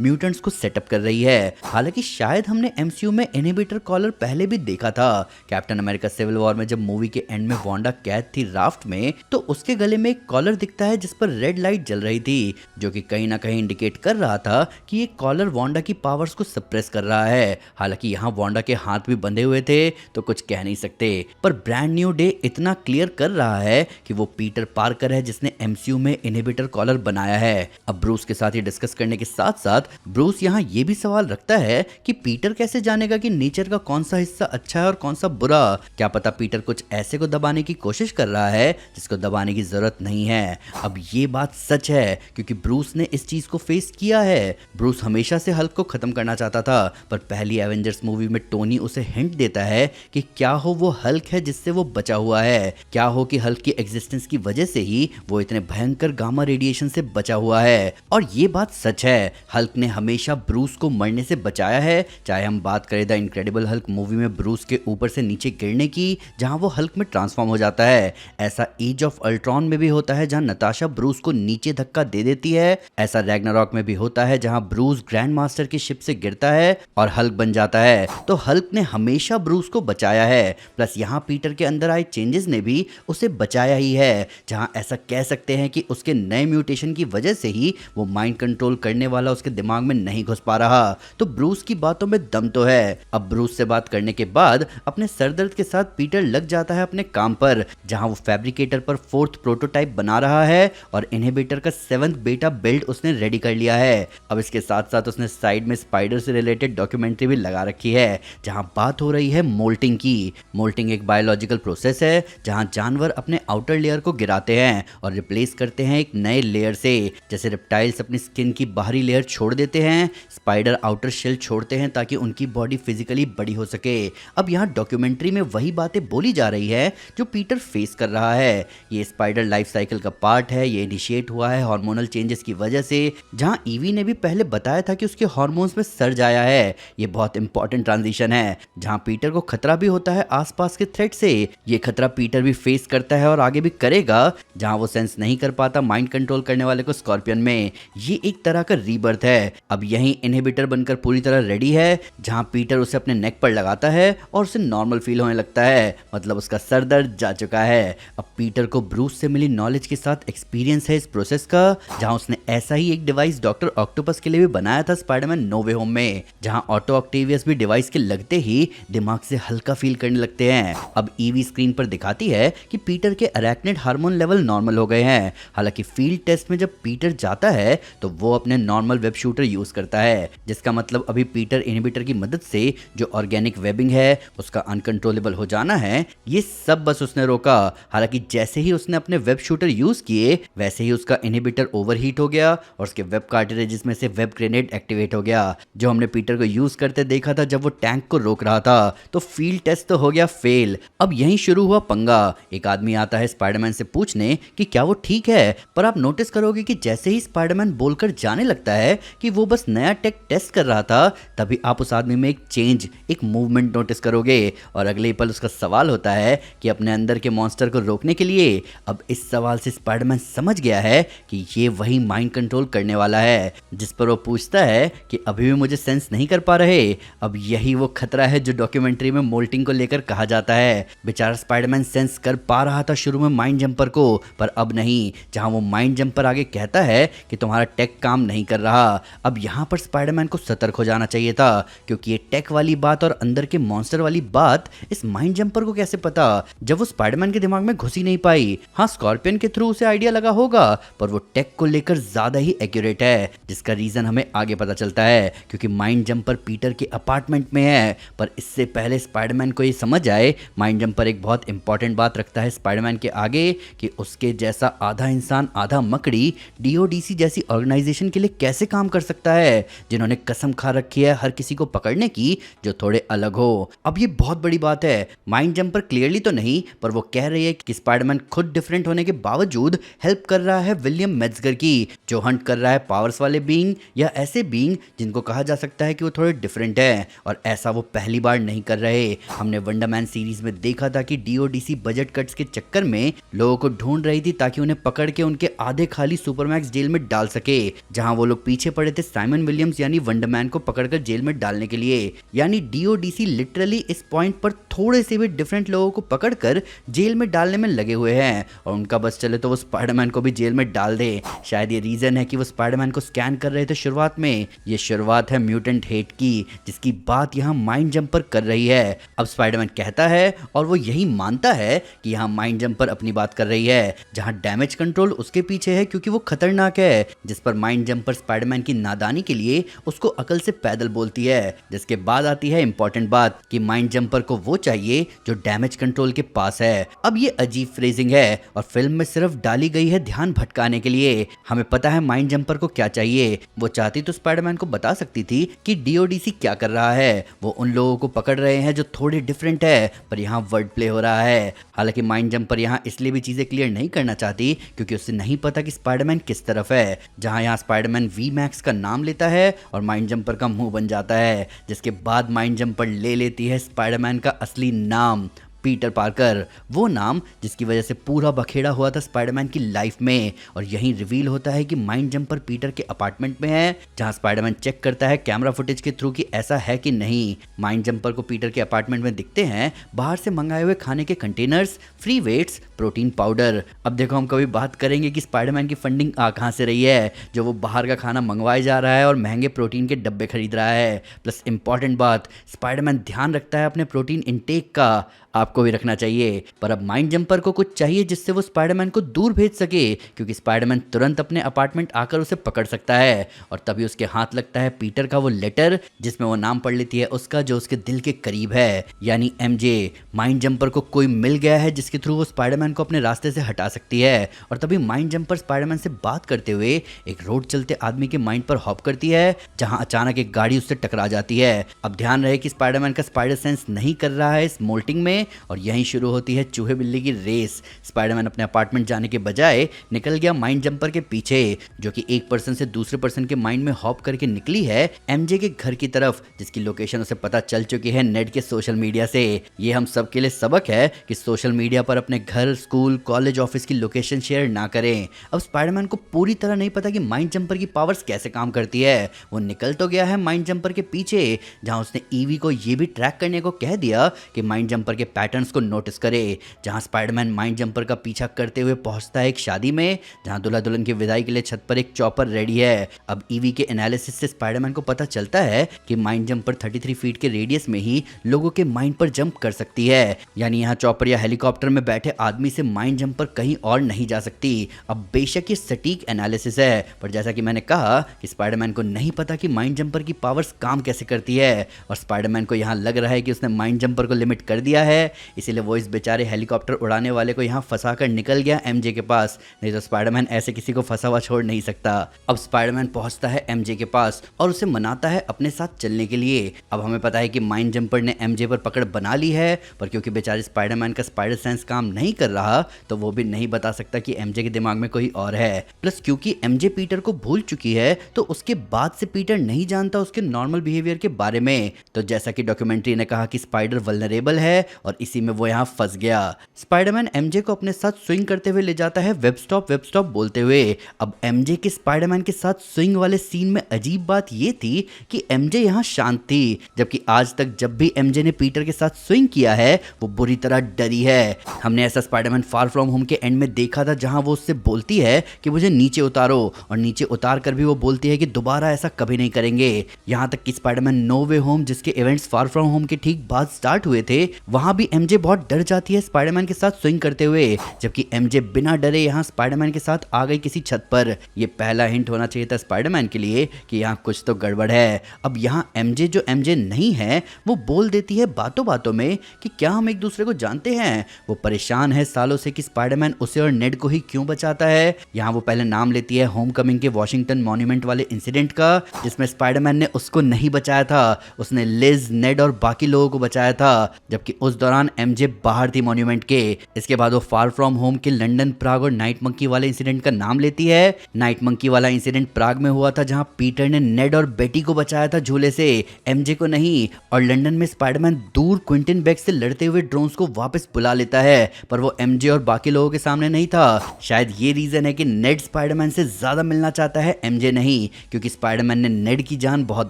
म्यूटेंट्स को सेटअप कर रही है। हालांकि शायद हमने एमसीयू में इनहिबिटर कॉलर पहले भी देखा था। कैप्टन अमेरिका सिविल वॉर में जब मूवी के एंड में वांडा कैद थी राफ्ट में, तो उसके गले में एक कॉलर दिखता है जिस पर रेड लाइट जल रही थी, जो कि कहीं ना कहीं इंडिकेट कर रहा था कि ये कॉलर वांडा की पावर्स को सप्रेस कर रहा है। हालांकि यहाँ वांडा के हाथ भी बंधे हुए थे तो कुछ कह नहीं सकते, पर ब्रांड न्यू डे इतना क्लियर कर रहा है कि वो पीटर पार्कर है जिसने एमसीयू में इनहिबिटर कॉलर बनाया है। अब ब्रूस के साथ ये डिस्कस करने के साथ साथ ब्रूस यहाँ ये भी सवाल रखता है कि पीटर कैसे जानेगा कि नेचर का कौन सा हिस्सा अच्छा है और कौन सा बुरा। क्या पता पीटर कुछ ऐसे को दबाने की कोशिश कर रहा है जिसको दबाने की जरूरत नहीं है। अब ये बात सच है क्योंकि ब्रूस ने इस चीज को फेस किया है। ब्रूस हमेशा से हल्क को खत्म करना चाहता था, पर पहली एवेंजर्स मूवी में टोनी उसे हिंट देता है कि क्या हो वो हल्क है जिससे वो बचा हुआ है, क्या हो कि हल्क की एग्जिस्टेंस की वजह से ही वो इतने भयंकर गामा रेडिएशन से बचा हुआ है। और ये बात सच है, हल्क ने हमेशा ब्रूस को मरने से बचाया है। चाहे हम बात करें द इनक्रेडिबल हल्क मूवी में ब्रूस के ऊपर से नीचे गिरने की, जहां वो हल्क में ट्रांसफॉर्म हो जाता है, ऐसा एज ऑफ अल्ट्रॉन में भी होता है जहां नताशा ब्रूस को नीचे धक्का दे देती है, ऐसा रैग्नारॉक में भी होता है जहां ब्रूस ग्रैंड मास्टर की शिप से गिरता है और हल्क बन जाता है। तो हल्क ने हमेशा ब्रूस को बचाया है, प्लस यहाँ पीटर के अंदर आए चेंजेस ने भी उसे बचाया ही है, जहां ऐसा कह सकते हैं कि उसके नए म्यूटेशन की वजह से ही वो माइंड कंट्रोल करने वाला उसके दिमाग में नहीं घुस पा रहा। तो ब्रूस की बातों में दम तो है। अब ब्रूस से बात करने के बाद अपने सरदर्द के साथ पीटर लग जाता है अपने काम पर, जहां वो फैब्रिकेटर पर 4th प्रोटोटाइप बना रहा है और इनहिबिटर का 7th बेटा बिल्ड उसने रेडी कर लिया है। अब इसके साथ साथ उसने साइड में स्पाइडर से रिलेटेड डॉक्यूमेंट्री भी लगा रखी है, जहां बात हो रही है मोल्टिंग की। मोल्टिंग एक बायोलॉजिकल प्रोसेस है जहां जानवर अपने आउटर लेयर को गिराते हैं और रिप्लेस करते हैं एक नए लेयर से। जैसे रेप्टाइल्स अपनी स्किन की बाहरी लेयर छोड़ देते हैं, स्पाइडर आउटर शेल छोड़ते हैं ताकि उनकी बॉडी फिजिकली बड़ी हो सके। अब यहाँ डॉक्यूमेंट्री में वही बातें बोली जा रही है जो पीटर फेस कर रहा है। ये स्पाइडर लाइफ साइकिल का पार्ट है, ये इनिशिएट हुआ है हार्मोनल चेंजेस की वजह से, जहां ईवी ने भी पहले बताया था कि उसके हार्मोन्स में सर्ज आया है। ये बहुत इंपॉर्टेंट ट्रांजिशन है जहां पीटर को खतरा भी होता है आसपास के थ्रेट से। ये खतरा पीटर भी फेस करता है और आगे भी करेगा, जहां वो सेंस नहीं कर पाता माइंड कंट्रोल करने वाले को स्कॉर्पियन में। ये एक तरह का रीबर्थ है। अब यही इनहिबिटर बनकर पूरी तरह रेडी है, जहां पीटर उसे अपने नेक पर लगाता है और उसे नॉर्मल फील होने लगता है, मतलब उसका सर दर्द जा चुका है। अब पीटर को ब्रूस से मिली नॉलेज के साथ एक्सपीरियंस है इस प्रोसेस का, जहां उसने ऐसा ही एक डिवाइस डॉक्टर ऑक्टोपस के लिए भी बनाया था स्पाइडरमैन नो वे होम में, जहां ऑटो ऑक्टेवियस भी डिवाइस के लगते ही दिमाग से हल्का फील करने लगते हैं। अब ईवी स्क्रीन पर दिखाती है कि पीटर के अरैक्निड हार्मोन लेवल नॉर्मल हो गए हैं। हालांकि फील्ड टेस्ट में जब पीटर जाता है तो वो अपने नॉर्मल वेब शूटर यूज करता है, जिसका मतलब अभी पीटर इनहिबिटर की मदद से जो ऑर्गेनिक वेबिंग है उसका अनकंट्रोलेबल हो जाना है, ये सब बस उसने रोका। हालांकि जैसे ही उसने अपने वेब शूटर यूज किए वैसे ही उसका इनहिबिटर ओवरहीट हो गया और उसके वेब कार्ट्रिजेस में से वेब ग्रेनेड एक्टिवेट हो गया, जो हमने पीटर को यूज करते देखा था जब वो टैंक को रोक रहा था। तो फील्ड टेस्ट तो हो गया फेल। अब यहीं शुरू हुआ पंगा। एक आदमी आता है स्पाइडरमैन से पूछने कि क्या वो ठीक है, पर आप नोटिस करोगे कि जैसे ही स्पाइडरमैन बोलकर जाने लगता है कि वो बस नया टेक टेस्ट कर रहा था, तभी आप उस आदमी में एक चेंज, एक मूवमेंट नोटिस करोगे और अगले ही पल उसका सवाल होता है कि अपने अंदर के मॉन्स्टर को रोकने के लिए। अब इस सवाल से स्पाइडरमैन समझ गया है कि ये वही माइंड कंट्रोल करने वाला है, जिस पर वो पूछता है कि अभी भी मुझे सेंस नहीं कर पा रहे। अब यही वो खतरा है जो डॉक्यूमेंट्री में मोल्टिंग को लेकर कहा जाता है। बेचारा स्पाइडरमैन सेंस कर पा रहा था शुरू में माइंड जंपर को, पर अब नहीं, जहां वो माइंड जंपर आगे कहता है कि तुम्हारा टेक काम नहीं कर रहा। अब यहाँ पर स्पाइडरमैन को सतर्क हो जाना चाहिए था, क्योंकि ये टेक वाली बात और अंदर के मॉन्स्टर वाली बात इस माइंड जंपर को कैसे पता, जब वो स्पाइडरमैन के दिमाग में घुस ही नहीं पाई। हाँ, स्कॉर्पियन के थ्रू उसे आइडिया लगा होगा, पर वो टेक को लेकर ज्यादा ही एक्यूरेट है, जिसका रीजन हमें आगे पता चलता है, क्योंकि माइंड जंपर पीटर के अपार्टमेंट में है। पर इससे पहले स्पाइडरमैन को ये समझ आए, माइंड जंपर एक बहुत इंपॉर्टेंट बात रखता है स्पाइडरमैन के आगे कि उसके जैसा आधा इंसान आधा मकड़ी डीओडीसी जैसी ऑर्गेनाइजेशन के लिए कैसे काम कर सकता है, जिन्होंने कसम खा रखी है हर किसी को पकड़ने की जो थोड़े अलग हो। अब ये बहुत बड़ी बात है। माइंड जंपर क्लियरली तो नहीं, पर वो कह रही है कि स्पाइडरमैन खुद डिफरेंट होने के बावजूद हेल्प कर रहा है विलियम मेट्जगर की, जो हंट कर रहा है पावर्स वाले बीइंग या ऐसे बीइंग जिनको कहा जा सकता है कि वो थोड़े डिफरेंट है। और ऐसा वो पहली बार नहीं कर रहे। हमने वंडरमैन सीरीज में देखा था कि डीओडीसी बजट कट्स के चक्कर में लोगों को ढूंढ रही थी ताकि उन्हें पकड़ के उनके आधे खाली सुपरमैक्स जेल में डाल सके, जहां वो लोग पीछे पड़े थे साइमन विलियम्स यानी वंडरमैन को पकड़कर जेल में डालने के लिए। यानी डीओडीसी लिटरली इस पॉइंट पर थोड़े से भी डिफरेंट लोगों को पकड़कर जेल में डालने में लगे हुए हैं, और उनका बस चले तो वो स्पाइडरमैन को भी जेल में डाल दे। शायद ये रीजन है कि वो स्पाइडरमैन को स्कैन कर रहे थे शुरुआत में। ये शुरुआत है म्यूटेंट हेट की, जिसकी बात यहाँ माइंड जंपर कर रही है। अब स्पाइडरमैन कहता है और वो यही मानता है कि यहाँ माइंड जंपर अपनी बात कर रही है, जहाँ डैमेज कंट्रोल उसके पीछे है क्योंकि वो खतरनाक है। जिस पर माइंड जंपर स्पाइडरमैन की नादानी के लिए उसको अकल से पैदल बोलती है। जिसके बाद आती है इंपॉर्टेंट बात कि माइंड जंपर को वो चाहिए जो डैमेज कंट्रोल के पास है। अब ये अजीब फ्रेजिंग है और फिल्म में सिर्फ डाली गई है ध्यान भटकाने के लिए। हमें पता है माइंड जंपर को क्या चाहिए। वो चाहती तो स्पाइडरमैन को बता सकती थी कि डीओडीसी क्या कर रहा है। वो उन लोगों को पकड़ रहे हैं जो थोड़े डिफरेंट है, पर यहाँ वर्ड प्ले हो रहा है। हालांकि माइंड जंपर यहाँ इसलिए भी चीजें क्लियर नहीं करना चाहती क्योंकि उसे नहीं पता कि स्पाइडरमैन किस तरफ है। जहां यहाँ स्पाइडरमैन वी मैक्स का नाम लेता है और माइंड जंपर का मुंह बन जाता है, जिसके बाद माइंड जंपर ले लेती है स्पाइडरमैन का असली नाम, पीटर पार्कर। वो नाम जिसकी वजह से पूरा बखेड़ा हुआ था स्पाइडरमैन की लाइफ में। और यहीं रिवील होता है कि माइंड जंपर पीटर के अपार्टमेंट में है, जहां स्पाइडरमैन चेक करता है कैमरा फुटेज के थ्रू कि ऐसा है कि नहीं। माइंड जंपर को पीटर के अपार्टमेंट में दिखते हैं बाहर से मंगाए हुए खाने के containers, free weights, protein powder. अब देखो हम कभी बात करेंगे कि स्पाइडरमैन की फंडिंग आ कहां से रही है, जो वो बाहर का खाना मंगवाए जा रहा है और महंगे प्रोटीन के डब्बे खरीद रहा है। प्लस इंपॉर्टेंट बात, स्पाइडरमैन ध्यान रखता है अपने प्रोटीन इंटेक का। आपको भी रखना चाहिए। पर अब माइंड जंपर को कुछ चाहिए जिससे वो स्पाइडरमैन को दूर भेज सके, क्योंकि स्पाइडरमैन तुरंत अपने अपार्टमेंट आकर उसे पकड़ सकता है। और तभी उसके हाथ लगता है पीटर का वो लेटर, जिसमें वो नाम पढ़ लेती है उसका जो उसके दिल के करीब है, यानी एमजे। माइंड जंपर को कोई मिल गया है जिसके थ्रू वो स्पाइडरमैन को अपने रास्ते से हटा सकती है। और तभी माइंड जंपर स्पाइडरमैन से बात करते हुए एक रोड चलते आदमी के माइंड पर हॉप करती है, जहां अचानक एक गाड़ी उससे टकरा जाती है। अब ध्यान रहे कि स्पाइडरमैन का स्पाइडर सेंस नहीं कर रहा है इस मोल्टिंग में, और यहीं शुरू होती है चूहे बिल्ली की रेस। स्पाइडरमैन अपने अपार्टमेंट जाने के बजाय निकल गया माइंड जंपर के पीछे, जो कि एक पर्सन से दूसरे पर्सन के माइंड में हॉप करके निकली है एमजे के घर की तरफ, जिसकी लोकेशन उसे पता चल चुकी है नेट के सोशल मीडिया से। ये हम सब के लिए सबक है कि सोशल मीडिया पर अपने घर, स्कूल, कॉलेज, ऑफिस की लोकेशन शेयर ना करें। अब स्पाइडरमैन को पूरी तरह नहीं पता कि माइंड जंपर की पावर्स कैसे काम करती है। वो निकल तो गया है माइंड जंपर के पीछे, जहां उसने ईवी को ये भी ट्रैक करने को कह दिया कि माइंड जंपर के पैटर्न्स को नोटिस करे। जहां स्पाइडरमैन माइंड जंपर का पीछा करते हुए पहुंचता है एक शादी में, जहां दूल्हा दुल्हन की विदाई के लिए छत पर एक चॉपर रेडी है। अब ईवी के एनालिसिस से स्पाइडरमैन को पता चलता है कि माइंड जंपर 33 फीट के रेडियस में ही लोगों के माइंड पर जंप कर सकती है, यानी यहाँ चॉपर या हेलीकॉप्टर में बैठे आदमी से माइंड जंपर कहीं और नहीं जा सकती। अब बेशक ये सटीक एनालिसिस है, पर जैसा कि मैंने कहा कि स्पाइडरमैन को नहीं पता कि माइंड जंपर की पावर्स काम कैसे करती है, और स्पाइडरमैन को यहाँ लग रहा है कि उसने माइंड जंपर को लिमिट कर दिया है, इसीलिए वो इस बेचारे हेलीकॉप्टर उड़ाने वाले को यहाँ फंसा कर निकल गया एमजे के पास। नहीं तो स्पाइडरमैन ऐसे किसी को फंसा हुआ छोड़ नहीं सकता। अब स्पाइडरमैन पहुंचता है एमजे के पास और उसे मनाता है अपने साथ चलने के लिए। अब हमें पता है कि माइंड जंपर ने एमजे पर पकड़ बना ली है, पर क्योंकि बेचारे स्पाइडरमैन का स्पाइडर सेंस काम नहीं कर रहा, तो वो भी नहीं बता सकता कि एमजे के दिमाग में कोई और है। प्लस क्योंकि एमजे पीटर को भूल चुकी है, तो उसके बाद से पीटर नहीं जानता उसके नॉर्मल बिहेवियर के बारे में। तो जैसा कि डॉक्यूमेंट्री ने कहा कि स्पाइडर वल्नरेबल है और इसी में वो यहाँ फंस गया। स्पाइडरमैन एमजे को अपने साथ स्विंग करते हुए ले जाता है वेब स्टॉप बोलते हुए। अब एमजे के स्पाइडरमैन के साथ स्विंग वाले सीन में अजीब बात ये थी कि एमजे यहाँ शांत थी, जबकि आज तक जब भी एमजे ने पीटर के साथ स्विंग किया है वो बुरी तरह डरी है। हमने ऐसा स्पाइडरमैन फार फ्रॉम होम के एंड में देखा था, जहां वो उससे बोलती है कि मुझे नीचे उतारो, और नीचे उतार कर भी वो बोलती है कि दोबारा ऐसा कभी नहीं करेंगे। यहाँ तक कि स्पाइडरमैन नो वे होम, जिसके इवेंट्स फार फ्रॉम होम के ठीक बाद स्टार्ट हुए थे, वहां भी भी एमजे बहुत डर जाती है स्पाइडरमैन के साथ स्विंग करते हुए, जबकि एमजे बिना डरे यहाँ स्पाइडरमैन के साथ आ गई किसी छत पर। ये पहला हिंट होना चाहिए था स्पाइडरमैन के लिए कि यहाँ कुछ तो गड़बड़ है। अब यहाँ एमजे जो एमजे नहीं है वो बोल देती है बातों बातों में कि क्या हम एक दूसरे को जानते हैं। वो परेशान है सालों से कि स्पाइडरमैन उसे और नेड को ही क्यों बचाता है। यहाँ वो पहले नाम लेती है होमकमिंग के वॉशिंगटन मॉन्यूमेंट वाले इंसिडेंट का, जिसमें स्पाइडरमैन ने उसको नहीं बचाया था, उसने लिज, नेड और बाकी लोगों को बचाया था, जबकि उस दौरान एमजे बाहर थी मॉन्यूमेंट के। इसके बाद वो फार फ्रॉम होम के लंदन, प्राग और नाइट मंकी वाले इंसिडेंट का नाम लेती है। नाइट मंकी वाला इंसिडेंट प्राग में हुआ था जहां पीटर ने नेड और बेटी को बचाया था झूले से, एमजे को नहीं। और लंदन में स्पाइडरमैन दूर क्विंटन बेक से लड़ते हुए ड्रोन्स को वापस बुला लेता है, पर वो एमजे और बाकी लोगों के सामने नहीं था। शायद ये रीजन है कि नेड स्पाइडरमैन से ज्यादा मिलना चाहता है, एमजे नहीं, क्योंकि स्पाइडरमैन ने नेड की जान बहुत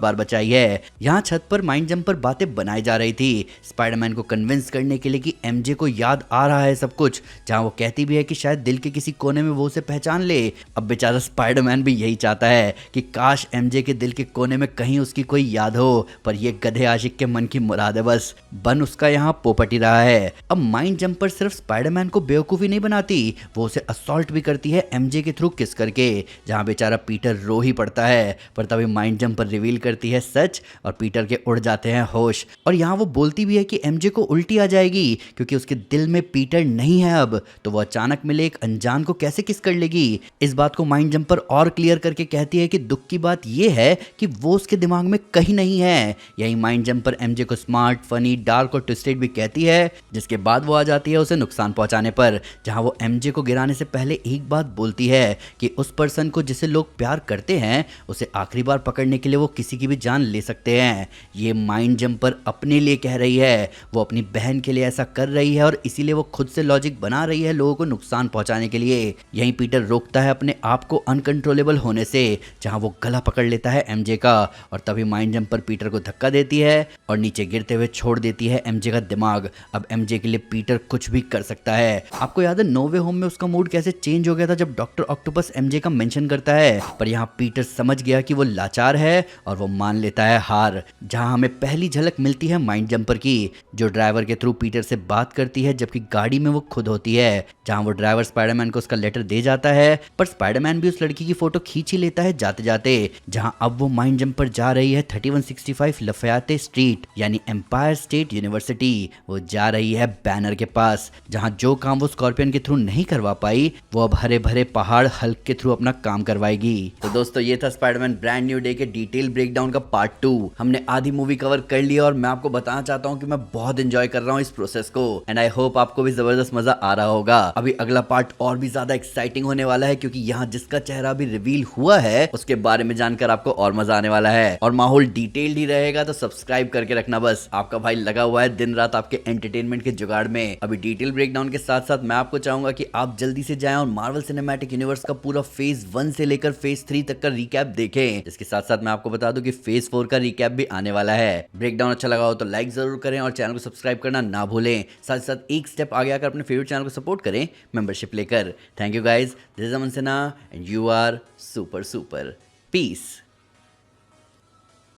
बार बचाई है। यहाँ छत पर माइंड जंपर बातें बनाई जा रही थी स्पाइडरमैन को कन्विंस करने के लिए कि एमजे को याद आ रहा है सब कुछ, जहां वो कहती भी है कि शायद दिल के किसी कोने में वो उसे पहचान ले। अब बेचारा स्पाइडरमैन भी यही चाहता है कि काश एमजे के दिल के कोने में कहीं उसकी कोई याद हो, पर ये गधे आशिक के मन की मुराद है, बस बन उसका यहाँ पोपट ही रहा है। अब माइंड जंपर सिर्फ स्पाइडरमैन को बेवकूफी नहीं बनाती, वो उसे असॉल्ट भी करती है एमजे के थ्रू किस करके, जहां बेचारा पीटर रो ही पड़ता है। पर तभी माइंड जंपर रिवील करती है सच और पीटर के उड़ जाते हैं होश। और यहाँ वो बोलती भी है कि एमजे को उल्टी आ जाएगी क्योंकि उसके दिल में पीटर नहीं है अब, तो वो अचानक मिले एक अनजान को कैसे किस कर लेगी। इस बात को माइंड जंपर और क्लियर करके कहती है कि दुख की बात ये है कि वो उसके दिमाग में कहीं नहीं है। यही माइंड जंपर एमजे को स्मार्ट, फनी, डार्क और ट्विस्टेड भी कहती है, जिसके बाद वो आ जाती है उसे नुकसान पहुंचाने पर, जहां वो एमजे को गिराने से पहले एक बात बोलती है कि उस पर्सन को जिसे लोग प्यार करते हैं उसे आखिरी बार पकड़ने के लिए वो किसी की भी जान ले सकते हैं। ये माइंड जंपर अपने लिए कह रही है, वो अपनी बहन के लिए ऐसा कर रही है और इसीलिए वो खुद से लॉजिक बना रही है लोगों को नुकसान पहुंचाने के लिए। यहीं पीटर रोकता है अपने आप को अनकंट्रोलेबल होने से, जहां वो गला पकड़ लेता है एमजे का, और तभी माइंड जंपर पीटर को धक्का देती है और नीचे गिरते हुए छोड़ देती है एमजे का दिमाग। अब एमजे के लिए पीटर कुछ भी कर सकता है। आपको याद है नो वे होम में उसका मूड कैसे चेंज हो गया था जब डॉक्टर ऑक्टोपस एमजे का मेंशन करता है, पर यहाँ पीटर समझ गया कि वो लाचार है और वो मान लेता है हार। जहां हमें पहली झलक मिलती है माइंड जंपर की, जो ड्राइवर के थ्रू पीटर से बात करती है जबकि गाड़ी में वो खुद होती है, जहां वो ड्राइवर स्पाइडरमैन को उसका लेटर दे जाता है, पर स्पाइडरमैन भी उस लड़की की फोटो खींच ही लेता है जाते जाते। जहां अब वो माइंड जंपर जा रही है 3165 लफयाते स्ट्रीट यानी एम्पायर स्टेट यूनिवर्सिटी। वो जा रही है बैनर के पास, जहां जो काम वो स्कॉर्पियन के थ्रू नहीं करवा पाई वो अब हरे भरे पहाड़ हल्क के थ्रू अपना काम करवाएगी। तो दोस्तों ये था स्पाइडरमैन ब्रांड न्यू डे के डिटेल ब्रेकडाउन का पार्ट 2। हमने आधी मूवी कवर कर लिया और मैं आपको बताना चाहता हूँ कि मैं बहुत एंजॉय कर रहा हूँ इस प्रोसेस को, एंड आई होप आपको भी जबरदस्त मजा आ रहा होगा। अभी अगला पार्ट और भी ज्यादा एक्साइटिंग होने वाला है, क्योंकि यहाँ जिसका चेहरा अभी रिवील हुआ है उसके बारे में जानकर आपको और मजा आने वाला है, और माहौल डिटेल्ड ही रहेगा, तो सब्सक्राइब करके रखना बस। आपका भाई लगा हुआ है दिन रात आपके एंटरटेनमेंट के जुगाड़ में। अभी डिटेल ब्रेकडाउन के साथ साथ मैं आपको चाहूंगा कि आप जल्दी से जाएं और मार्वल सिनेमैटिक यूनिवर्स का पूरा फेज 1 से लेकर फेज 3 तक का रिकैप देखें। इसके साथ साथ मैं आपको बता दूं कि फेज 4 का रिकैप भी आने वाला है। ब्रेकडाउन अच्छा लगा हो तो लाइक जरूर करें और चैनल को सब्सक्राइब करना ना भूलें। साथ ही साथ एक स्टेप आगे आकर अपने फेवरेट चैनल को सपोर्ट करें मेंबरशिप लेकर। Thank you guys, this is Aman Sinha and you are super super. Piece.